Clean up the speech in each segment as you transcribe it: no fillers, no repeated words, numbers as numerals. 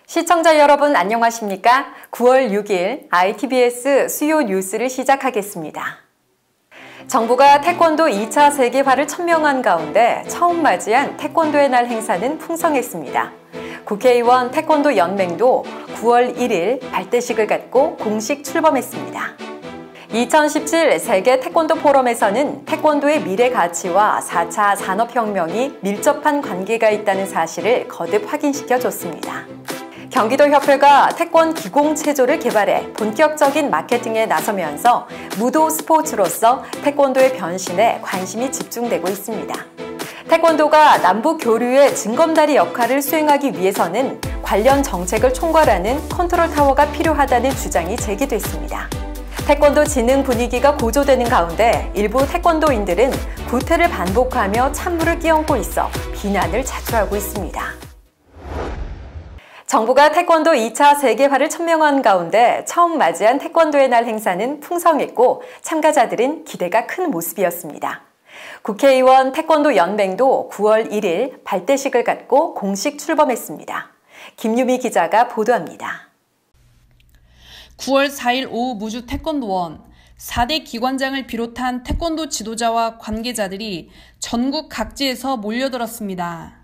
시청자 여러분 안녕하십니까? 9월 6일 ITBS 수요 뉴스를 시작하겠습니다. 정부가 태권도 2차 세계화를 천명한 가운데 처음 맞이한 태권도의 날 행사는 풍성했습니다. 국회의원 태권도 연맹도 9월 1일 발대식을 갖고 공식 출범했습니다. 2017 세계 태권도 포럼에서는 태권도의 미래 가치와 4차 산업혁명이 밀접한 관계가 있다는 사실을 거듭 확인시켜줬습니다. 경기도협회가 태권 기공체조를 개발해 본격적인 마케팅에 나서면서 무도 스포츠로서 태권도의 변신에 관심이 집중되고 있습니다. 태권도가 남북 교류의 징검다리 역할을 수행하기 위해서는 관련 정책을 총괄하는 컨트롤 타워가 필요하다는 주장이 제기됐습니다. 태권도 진흥 분위기가 고조되는 가운데 일부 태권도인들은 구태를 반복하며 찬물을 끼얹고 있어 비난을 자초하고 있습니다. 정부가 태권도 2차 세계화를 천명한 가운데 처음 맞이한 태권도의 날 행사는 풍성했고 참가자들은 기대가 큰 모습이었습니다. 국회의원 태권도 연맹도 9월 1일 발대식을 갖고 공식 출범했습니다. 김유미 기자가 보도합니다. 9월 4일 오후 무주 태권도원 4대 기관장을 비롯한 태권도 지도자와 관계자들이 전국 각지에서 몰려들었습니다.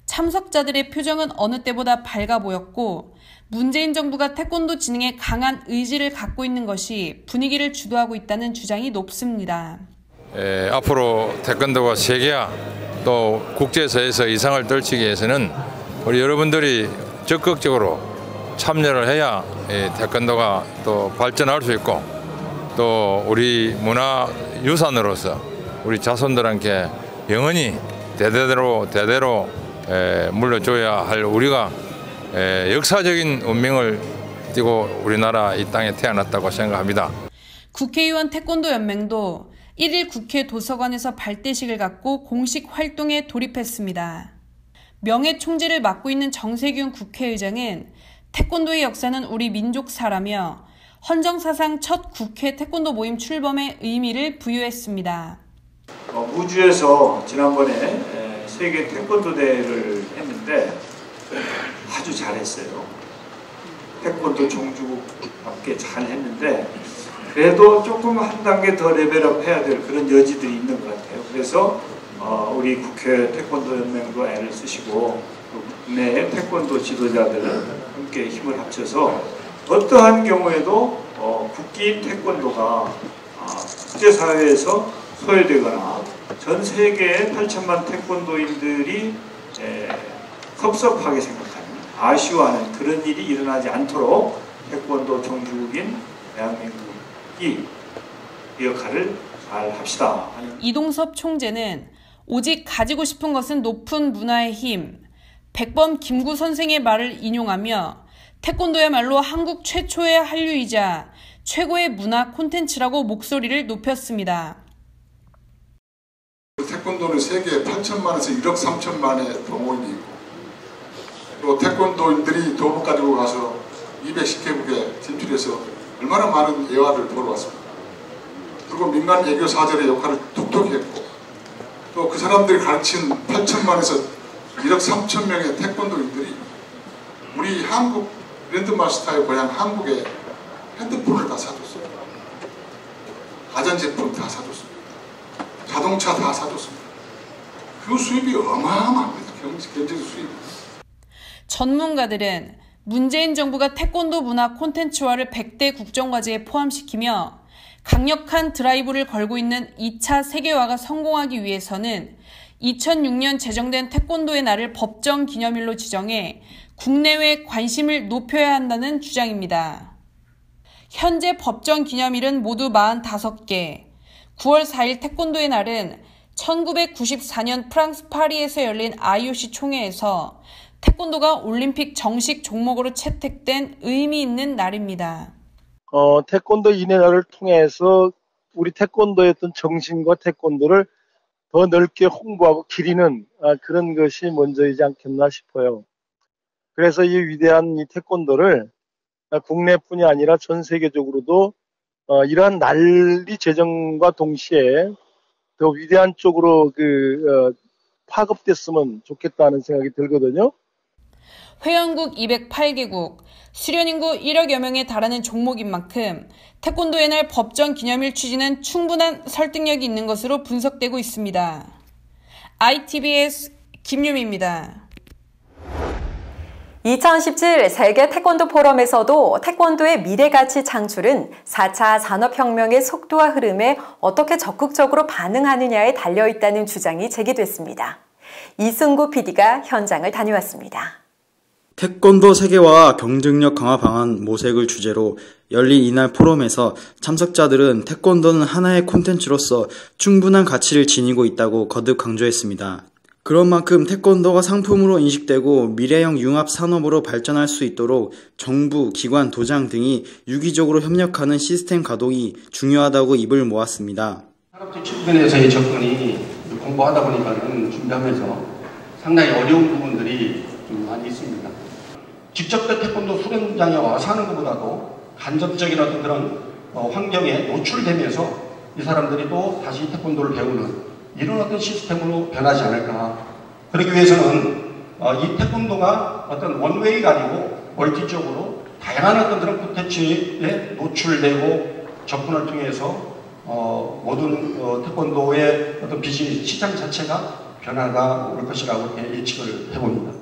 참석자들의 표정은 어느 때보다 밝아 보였고 문재인 정부가 태권도 진흥에 강한 의지를 갖고 있는 것이 분위기를 주도하고 있다는 주장이 높습니다. 앞으로 태권도가 세계화 또 국제사회에서 이상을 떨치기 위해서는 우리 여러분들이 적극적으로 참여를 해야 태권도가 또 발전할 수 있고 또 우리 문화유산으로서 우리 자손들한테 영원히 대대로 물려줘야 할 우리가 역사적인 운명을 띠고 우리나라 이 땅에 태어났다고 생각합니다. 국회의원 태권도 연맹도 1일 국회 도서관에서 발대식을 갖고 공식 활동에 돌입했습니다. 명예총재를 맡고 있는 정세균 국회의장은 태권도의 역사는 우리 민족사라며 헌정사상 첫 국회 태권도 모임 출범의 의미를 부여했습니다. 무주에서 지난번에 세계 태권도 대회를 했는데 아주 잘했어요. 태권도 종주국답게 잘했는데 그래도 조금 한 단계 더 레벨업 해야 될 그런 여지들이 있는 것 같아요. 그래서 우리 국회 태권도 연맹도 애를 쓰시고 국내의 태권도 지도자들은 함께 힘을 합쳐서 어떠한 경우에도 국기인 태권도가 국제사회에서 소외되거나 전 세계의 8천만 태권도인들이 섭섭하게 생각하는, 아쉬워하는 그런 일이 일어나지 않도록 태권도 종주국인 대한민국이 이 역할을 잘 합시다. 이동섭 총재는 오직 가지고 싶은 것은 높은 문화의 힘, 백범 김구 선생의 말을 인용하며 태권도야말로 한국 최초의 한류이자 최고의 문화 콘텐츠라고 목소리를 높였습니다. 태권도는 세계 8천만에서 1억 3천만의 동호인이 있고 또 태권도인들이 도복 가지고 가서 210개국에 진출해서 얼마나 많은 예화를 벌어왔습니다. 그리고 민간 애교 사절의 역할을 톡톡히 했고 또 그 사람들이 가르친 8천만에서 1억 3천 명의 태권도인들이 우리 한국 랜드마스터의 고향 한국에 핸드폰을 다 사줬어요. 가전제품 다 사줬어요. 자동차 다 사줬습니다. 그 수입이 어마어마합니다. 경제적 수입. 전문가들은 문재인 정부가 태권도 문화 콘텐츠화를 100대 국정과제에 포함시키며 강력한 드라이브를 걸고 있는 2차 세계화가 성공하기 위해서는 2006년 제정된 태권도의 날을 법정 기념일로 지정해 국내외 관심을 높여야 한다는 주장입니다. 현재 법정 기념일은 모두 45개. 9월 4일 태권도의 날은 1994년 프랑스 파리에서 열린 IOC 총회에서 태권도가 올림픽 정식 종목으로 채택된 의미 있는 날입니다. 태권도 인해날을 통해서 우리 태권도의 어떤 정신과 태권도를 더 넓게 홍보하고 기리는 그런 것이 먼저이지 않겠나 싶어요. 그래서 이 위대한 이 태권도를 국내뿐이 아니라 전 세계적으로도 이러한 난리 제정과 동시에 더 위대한 쪽으로 파급됐으면 좋겠다는 생각이 들거든요. 회원국 208개국, 수련인구 1억여 명에 달하는 종목인 만큼 태권도의 날 법정 기념일 취지는 충분한 설득력이 있는 것으로 분석되고 있습니다. ITBS 김유미입니다. 2017 세계 태권도 포럼에서도 태권도의 미래 가치 창출은 4차 산업혁명의 속도와 흐름에 어떻게 적극적으로 반응하느냐에 달려있다는 주장이 제기됐습니다. 이승구 PD가 현장을 다녀왔습니다. 태권도 세계화 경쟁력 강화 방안 모색을 주제로 열린 이날 포럼에서 참석자들은 태권도는 하나의 콘텐츠로서 충분한 가치를 지니고 있다고 거듭 강조했습니다. 그런 만큼 태권도가 상품으로 인식되고 미래형 융합 산업으로 발전할 수 있도록 정부, 기관, 도장 등이 유기적으로 협력하는 시스템 가동이 중요하다고 입을 모았습니다. 산업적 측면에서의 접근이 공부하다 보니까는 준비하면서 상당히 어려운 부분들이 좀 많이 있습니다. 직접 태권도 수련장에 와서 하는 것보다도 간접적인 어떤 그런 환경에 노출되면서 이 사람들이 또 다시 태권도를 배우는 이런 어떤 시스템으로 변하지 않을까. 그러기 위해서는 이 태권도가 어떤 원웨이가 아니고 멀티적으로 다양한 어떤 그런 콘텐츠에 노출되고 접근을 통해서 모든 태권도의 어떤 비즈니스 시장 자체가 변화가 올 것이라고 이렇게 예측을 해봅니다.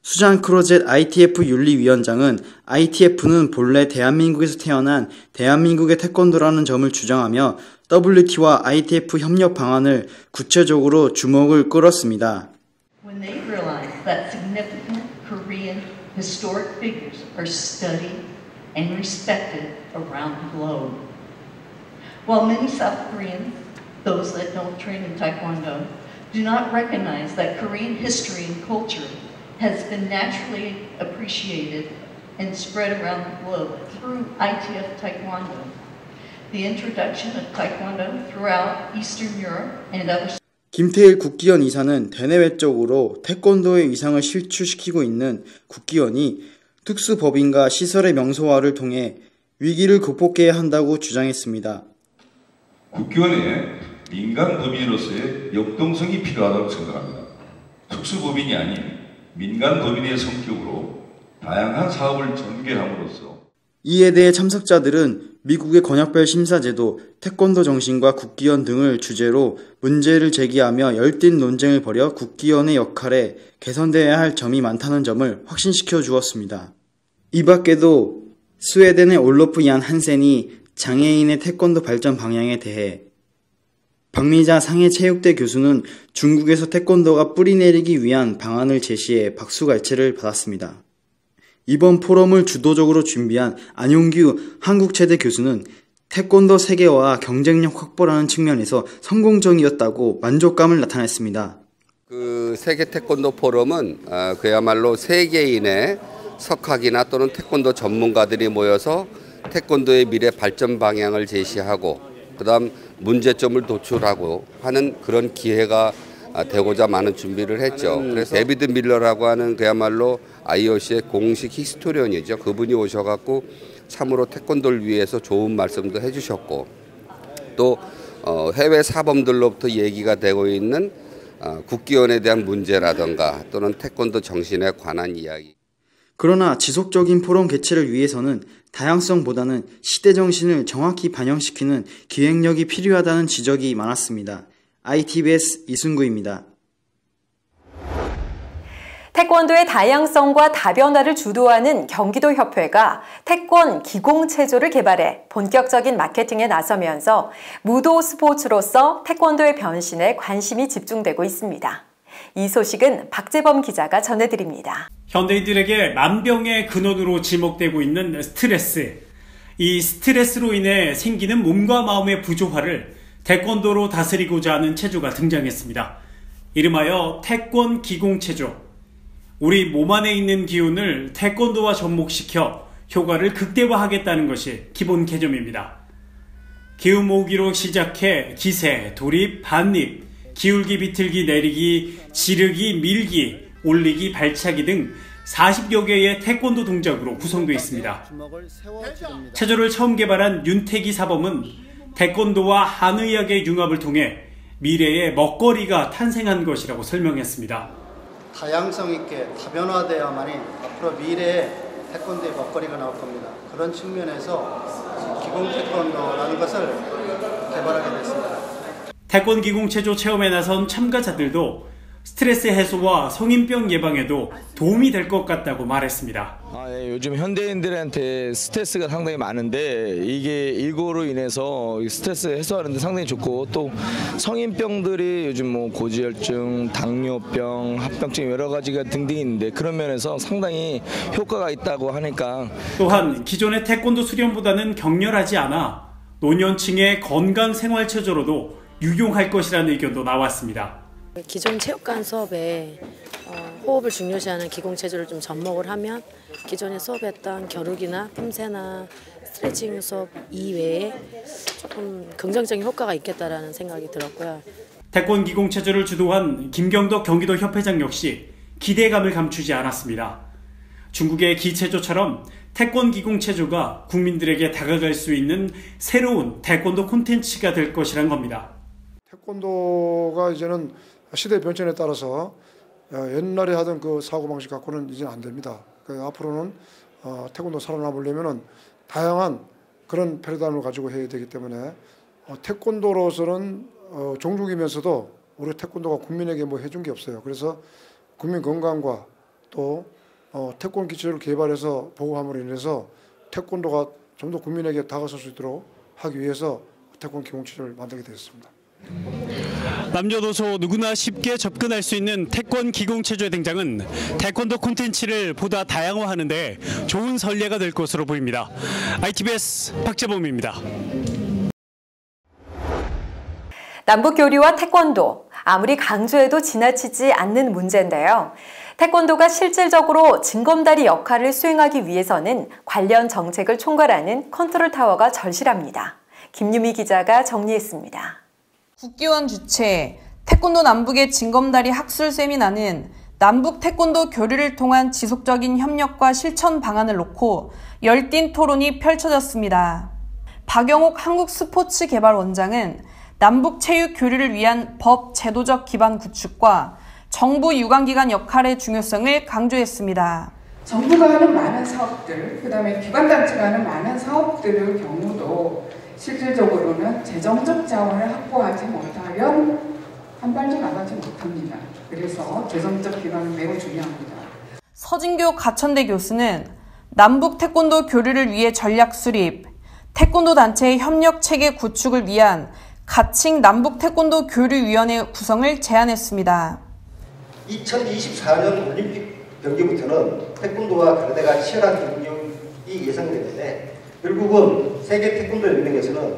수잔 크로젯 ITF 윤리위원장은 ITF는 본래 대한민국에서 태어난 대한민국의 태권도라는 점을 주장하며 WT와 ITF 협력 방안을 구체적으로 주목을 끌었습니다. When they realize that significant Korean historic figures are studied and respected around the globe. While many South Koreans, those that don't train in Taekwondo, do not recognize that Korean history and culture has been naturally appreciated and spread around the globe through ITF Taekwondo. The introduction of Taekwondo throughout Eastern Europe and other 김태일 국기원 이사는 대내외적으로 태권도의 위상을 실추시키고 있는 국기원이 특수법인과 시설의 명소화를 통해 위기를 극복해야 한다고 주장했습니다. 국기원의 민간 법인으로서의 역동성이 필요하다고 생각합니다. 특수법인이 아닌 민간 법인의 성격으로 다양한 사업을 전개함으로써 이에 대해 참석자들은 미국의 권역별 심사제도, 태권도 정신과 국기원 등을 주제로 문제를 제기하며 열띤 논쟁을 벌여 국기원의 역할에 개선되어야 할 점이 많다는 점을 확신시켜 주었습니다. 이 밖에도 스웨덴의 올로프 얀 한센이 장애인의 태권도 발전 방향에 대해 박미자 상해체육대 교수는 중국에서 태권도가 뿌리내리기 위한 방안을 제시해 박수갈채를 받았습니다. 이번 포럼을 주도적으로 준비한 안용규 한국체대 교수는 태권도 세계화 경쟁력 확보라는 측면에서 성공적이었다고 만족감을 나타냈습니다. 그 세계 태권도 포럼은 그야말로 세계인의 석학이나 또는 태권도 전문가들이 모여서 태권도의 미래 발전 방향을 제시하고 그다음 문제점을 도출하고 하는 그런 기회가 되고자 많은 준비를 했죠. 그래서 데비드 밀러라고 하는 그야말로 IOC의 공식 히스토리언이죠. 그분이 오셔갖고 참으로 태권도를 위해서 좋은 말씀도 해주셨고 또 해외 사범들로부터 얘기가 되고 있는 국기원에 대한 문제라든가 또는 태권도 정신에 관한 이야기. 그러나 지속적인 포럼 개최를 위해서는 다양성보다는 시대 정신을 정확히 반영시키는 기획력이 필요하다는 지적이 많았습니다. ITBS 이승구입니다. 태권도의 다양성과 다변화를 주도하는 경기도협회가 태권 기공체조를 개발해 본격적인 마케팅에 나서면서 무도 스포츠로서 태권도의 변신에 관심이 집중되고 있습니다. 이 소식은 박재범 기자가 전해드립니다. 현대인들에게 만병의 근원으로 지목되고 있는 스트레스. 이 스트레스로 인해 생기는 몸과 마음의 부조화를 태권도로 다스리고자 하는 체조가 등장했습니다. 이름하여 태권 기공체조. 우리 몸 안에 있는 기운을 태권도와 접목시켜 효과를 극대화하겠다는 것이 기본 개념입니다. 기운 모으기로 시작해 기세, 돌입, 반립, 기울기, 비틀기, 내리기, 지르기, 밀기, 올리기, 발차기 등 40여 개의 태권도 동작으로 구성되어 있습니다. 체조를 처음 개발한 윤태기 사범은 태권도와 한의학의 융합을 통해 미래의 먹거리가 탄생한 것이라고 설명했습니다. 다양성 있게 다변화되어야만이 앞으로 미래의 태권도의 먹거리가 나올 겁니다. 그런 측면에서 기공 태권도라는 것을 개발하게 됐습니다. 태권 기공 체조 체험에 나선 참가자들도 스트레스 해소와 성인병 예방에도 도움이 될 것 같다고 말했습니다. 요즘 현대인들한테 스트레스가 상당히 많은데 이게 일고로 인해서 스트레스 해소하는 데 상당히 좋고, 또 성인병들이 요즘 뭐 고지혈증, 당뇨병, 합병증 여러 가지가 등등 있는데 그런 면에서 상당히 효과가 있다고 하니까. 또한 기존의 태권도 수련보다는 격렬하지 않아 노년층의 건강 생활 체조로도 유용할 것이라는 의견도 나왔습니다. 기존 체육관 수업에 호흡을 중요시하는 기공체조를 좀 접목을 하면 기존에 수업했던 겨루기나 품새나 스트레칭 수업 이외에 조금 긍정적인 효과가 있겠다라는 생각이 들었고요. 태권 기공체조를 주도한 김경덕 경기도 협회장 역시 기대감을 감추지 않았습니다. 중국의 기체조처럼 태권 기공체조가 국민들에게 다가갈 수 있는 새로운 태권도 콘텐츠가 될 것이란 겁니다. 태권도가 이제는 시대 변천에 따라서 옛날에 하던 그 사고방식 갖고는 이제는 안 됩니다. 앞으로는 태권도 살아남으려면 다양한 그런 패러다임을 가지고 해야 되기 때문에 태권도로서는 종족이면서도 우리 태권도가 국민에게 뭐 해준 게 없어요. 그래서 국민 건강과 또 태권 기체를 개발해서 보호함으로 인해서 태권도가 좀 더 국민에게 다가설 수 있도록 하기 위해서 태권 기공체조를 만들게 되었습니다. 남녀노소 누구나 쉽게 접근할 수 있는 태권 기공체조의 등장은 태권도 콘텐츠를 보다 다양화하는 데 좋은 선례가 될 것으로 보입니다. ITBS 박재범입니다. 남북 교류와 태권도, 아무리 강조해도 지나치지 않는 문제인데요. 태권도가 실질적으로 징검다리 역할을 수행하기 위해서는 관련 정책을 총괄하는 컨트롤 타워가 절실합니다. 김유미 기자가 정리했습니다. 국기원 주최 태권도 남북의 징검다리 학술 세미나는 남북 태권도 교류를 통한 지속적인 협력과 실천 방안을 놓고 열띤 토론이 펼쳐졌습니다. 박영옥 한국스포츠개발원장은 남북 체육 교류를 위한 법 제도적 기반 구축과 정부 유관기관 역할의 중요성을 강조했습니다. 정부가 하는 많은 사업들, 그다음에 기관단체가 하는 많은 사업들의 경우도 실질적으로는 재정적 자원을 확보하지 못하면 한 발도 나가지 못합니다. 그래서 재정적 기반은 매우 중요합니다. 서진교 가천대 교수는 남북 태권도 교류를 위해 전략 수립, 태권도 단체의 협력 체계 구축을 위한 가칭 남북 태권도 교류위원회 구성을 제안했습니다. 2024년 올림픽 경기부터는 태권도와 가르데가 치열한 경쟁이 예상되는데 결국은 세계 태권도 연맹에서는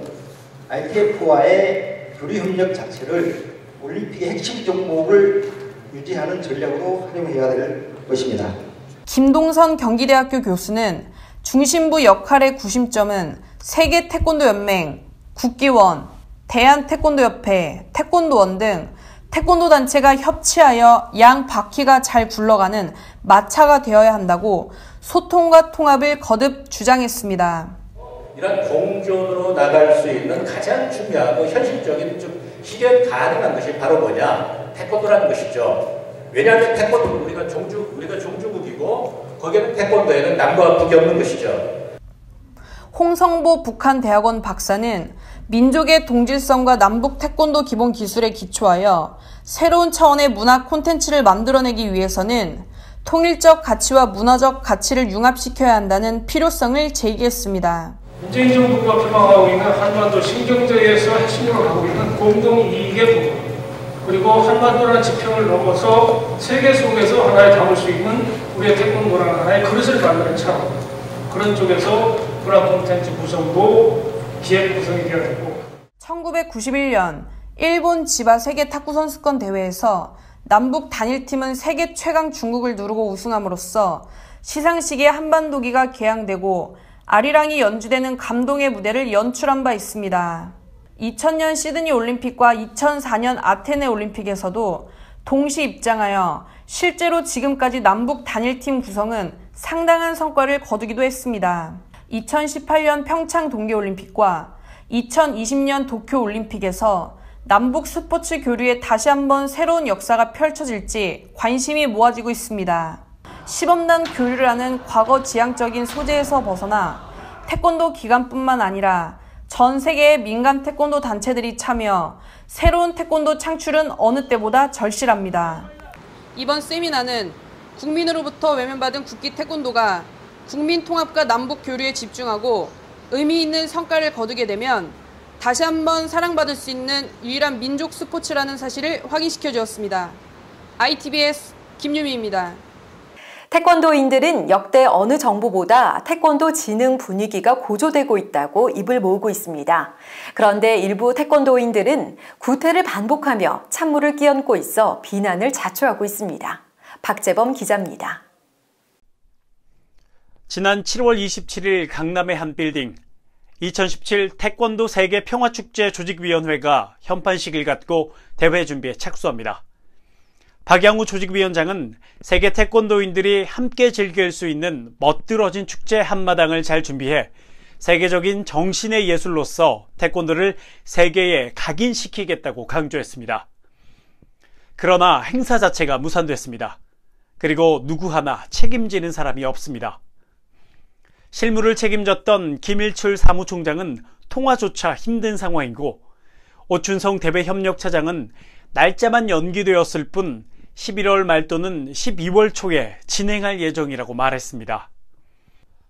ITF와의 교류 협력 자체를 올림픽의 핵심 종목을 유지하는 전략으로 활용해야 될 것입니다. 김동선 경기대학교 교수는 중심부 역할의 구심점은 세계 태권도 연맹, 국기원, 대한태권도협회, 태권도원 등 태권도 단체가 협치하여 양 바퀴가 잘 굴러가는 마차가 되어야 한다고 소통과 통합을 거듭 주장했습니다. 이런 공존으로 나갈 수 있는 가장 중요하고 현실적인 좀 실현 가능한 것이 바로 뭐냐? 태권도라는 것이죠. 왜냐하면 태권도 우리가 종주국이고 거기에는 태권도에는 남과 북이 없는 것이죠. 홍성보 북한대학원 박사는 민족의 동질성과 남북 태권도 기본 기술에 기초하여 새로운 차원의 문화 콘텐츠를 만들어내기 위해서는 통일적 가치와 문화적 가치를 융합시켜야 한다는 필요성을 제기했습니다. 문재인 정부가 표방하고 있는 한반도 신경제에서 핵심으로 하고 있는 공동이익의 부분, 그리고 한반도라는 지평을 넘어서 세계 속에서 하나에 담을 수 있는 우리의 태권도라는 하나의 그릇을 만드는 차원, 그런 쪽에서 문화 콘텐츠 구성도 기획 구성이 되어야 되고. 1991년 일본 지바 세계 탁구 선수권 대회에서 남북 단일팀은 세계 최강 중국을 누르고 우승함으로써 시상식에 한반도기가 개항되고 아리랑이 연주되는 감동의 무대를 연출한 바 있습니다. 2000년 시드니 올림픽과 2004년 아테네 올림픽에서도 동시 입장하여 실제로 지금까지 남북 단일팀 구성은 상당한 성과를 거두기도 했습니다. 2018년 평창 동계올림픽과 2020년 도쿄올림픽에서 남북 스포츠 교류에 다시 한번 새로운 역사가 펼쳐질지 관심이 모아지고 있습니다. 시범단 교류를 하는 과거 지향적인 소재에서 벗어나 태권도 기관뿐만 아니라 전 세계의 민간 태권도 단체들이 참여, 새로운 태권도 창출은 어느 때보다 절실합니다. 이번 세미나는 국민으로부터 외면받은 국기 태권도가 국민 통합과 남북 교류에 집중하고 의미 있는 성과를 거두게 되면 다시 한번 사랑받을 수 있는 유일한 민족 스포츠라는 사실을 확인시켜 주었습니다. ITBS 김유미입니다. 태권도인들은 역대 어느 정부보다 태권도 진흥 분위기가 고조되고 있다고 입을 모으고 있습니다. 그런데 일부 태권도인들은 구태를 반복하며 찬물을 끼얹고 있어 비난을 자초하고 있습니다. 박재범 기자입니다. 지난 7월 27일 강남의 한 빌딩, 2017 태권도 세계 평화축제 조직위원회가 현판식을 갖고 대회 준비에 착수합니다. 박양우 조직위원장은 세계 태권도인들이 함께 즐길 수 있는 멋들어진 축제 한마당을 잘 준비해 세계적인 정신의 예술로서 태권도를 세계에 각인시키겠다고 강조했습니다. 그러나 행사 자체가 무산됐습니다. 그리고 누구 하나 책임지는 사람이 없습니다. 실무를 책임졌던 김일출 사무총장은 통화조차 힘든 상황이고, 오춘성 대외협력차장은 날짜만 연기되었을 뿐 11월 말 또는 12월 초에 진행할 예정이라고 말했습니다.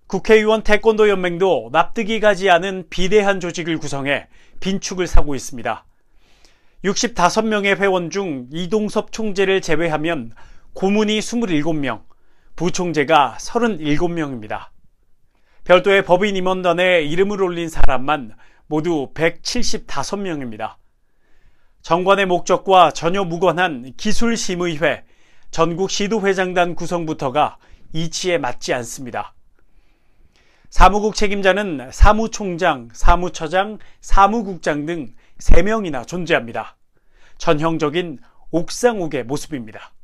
국회의원 태권도연맹도 납득이 가지 않은 비대한 조직을 구성해 빈축을 사고 있습니다. 65명의 회원 중 이동섭 총재를 제외하면 고문이 27명, 부총재가 37명입니다. 별도의 법인 임원단에 이름을 올린 사람만 모두 175명입니다. 정관의 목적과 전혀 무관한 기술심의회, 전국시도회장단 구성부터가 이치에 맞지 않습니다. 사무국 책임자는 사무총장, 사무처장, 사무국장 등 3명이나 존재합니다. 전형적인 옥상옥의 모습입니다.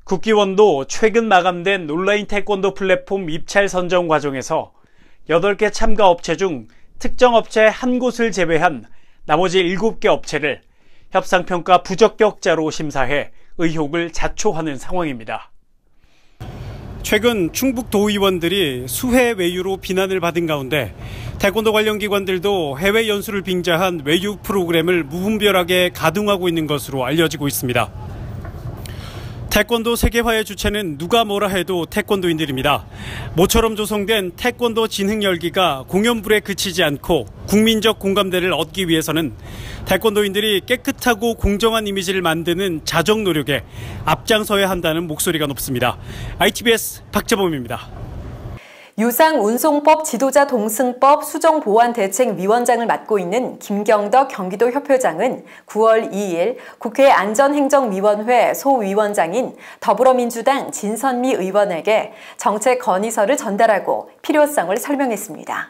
국기원도 최근 마감된 온라인 태권도 플랫폼 입찰 선정 과정에서 8개 참가 업체 중 특정 업체 한 곳을 제외한 나머지 7개 업체를 협상평가 부적격자로 심사해 의혹을 자초하는 상황입니다. 최근 충북도의원들이 수해 외유로 비난을 받은 가운데 태권도 관련 기관들도 해외 연수를 빙자한 외유 프로그램을 무분별하게 가동하고 있는 것으로 알려지고 있습니다. 태권도 세계화의 주체는 누가 뭐라 해도 태권도인들입니다. 모처럼 조성된 태권도 진흥 열기가 공연불에 그치지 않고 국민적 공감대를 얻기 위해서는 태권도인들이 깨끗하고 공정한 이미지를 만드는 자정 노력에 앞장서야 한다는 목소리가 높습니다. ITBS 박재범입니다. 유상운송법 지도자 동승법 수정보완대책위원장을 맡고 있는 김경덕 경기도협회장은 9월 2일 국회 안전행정위원회 소위원장인 더불어민주당 진선미 의원에게 정책 건의서를 전달하고 필요성을 설명했습니다.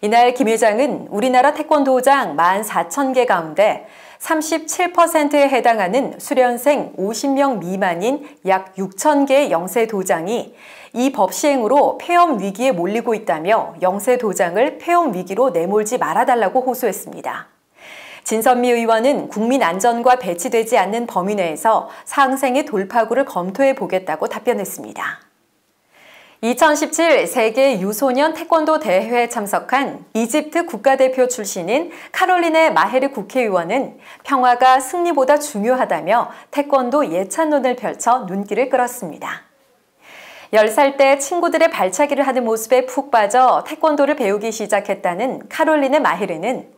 이날 김 회장은 우리나라 태권도장 14,000개 가운데 37%에 해당하는 수련생 50명 미만인 약 6,000개의 영세도장이 이 법 시행으로 폐업 위기에 몰리고 있다며 영세도장을 폐업 위기로 내몰지 말아달라고 호소했습니다. 진선미 의원은 국민 안전과 배치되지 않는 범위 내에서 상생의 돌파구를 검토해 보겠다고 답변했습니다. 2017 세계 유소년 태권도 대회에 참석한 이집트 국가대표 출신인 카롤리네 마헤르 국회의원은 평화가 승리보다 중요하다며 태권도 예찬론을 펼쳐 눈길을 끌었습니다. 10살 때 친구들의 발차기를 하는 모습에 푹 빠져 태권도를 배우기 시작했다는 카롤리네 마헤르는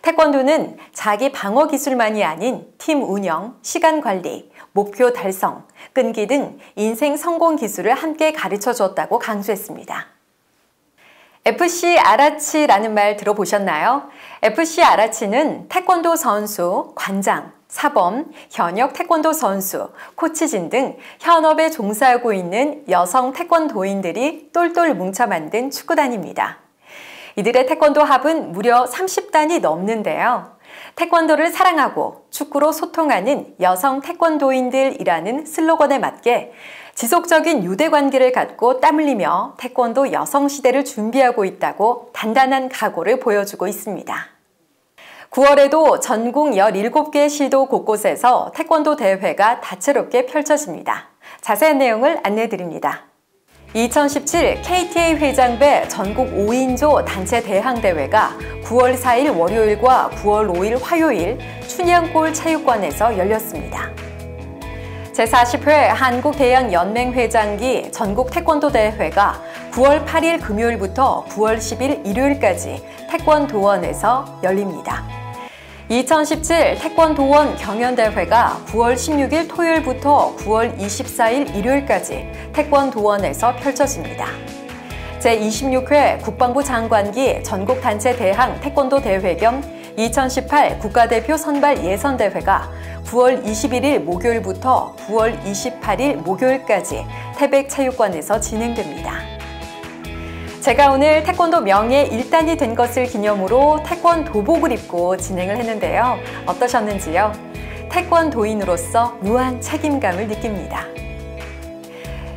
태권도는 자기 방어 기술만이 아닌 팀 운영, 시간 관리, 목표 달성, 끈기 등 인생 성공 기술을 함께 가르쳐 줬다고 강조했습니다. FC 아라치라는 말 들어보셨나요? FC 아라치는 태권도 선수, 관장, 사범, 현역 태권도 선수, 코치진 등 현업에 종사하고 있는 여성 태권도인들이 똘똘 뭉쳐 만든 축구단입니다. 이들의 태권도 합은 무려 30단이 넘는데요. 태권도를 사랑하고 축구로 소통하는 여성 태권도인들이라는 슬로건에 맞게 지속적인 유대관계를 갖고 땀 흘리며 태권도 여성 시대를 준비하고 있다고 단단한 각오를 보여주고 있습니다. 9월에도 전국 17개 시도 곳곳에서 태권도 대회가 다채롭게 펼쳐집니다. 자세한 내용을 안내드립니다. 2017 KTA 회장배 전국 5인조 단체 대항대회가 9월 4일 월요일과 9월 5일 화요일 춘향골 체육관에서 열렸습니다. 제40회 한국대항연맹회장기 전국 태권도 대회가 9월 8일 금요일부터 9월 10일 일요일까지 태권도원에서 열립니다. 2017 태권도원 경연대회가 9월 16일 토요일부터 9월 24일 일요일까지 태권도원에서 펼쳐집니다. 제26회 국방부 장관기 전국단체 대항 태권도 대회 겸 2018 국가대표 선발 예선대회가 9월 21일 목요일부터 9월 28일 목요일까지 태백체육관에서 진행됩니다. 제가 오늘 태권도 명예 1단이 된 것을 기념으로 태권도복을 입고 진행을 했는데요. 어떠셨는지요? 태권도인으로서 무한 책임감을 느낍니다.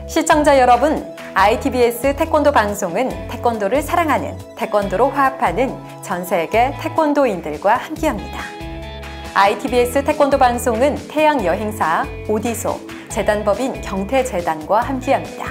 시청자 여러분, ITBS 태권도 방송은 태권도를 사랑하는, 태권도로 화합하는 전 세계 태권도인들과 함께합니다. ITBS 태권도 방송은 태양여행사, 오디소, 재단법인 경태재단과 함께합니다.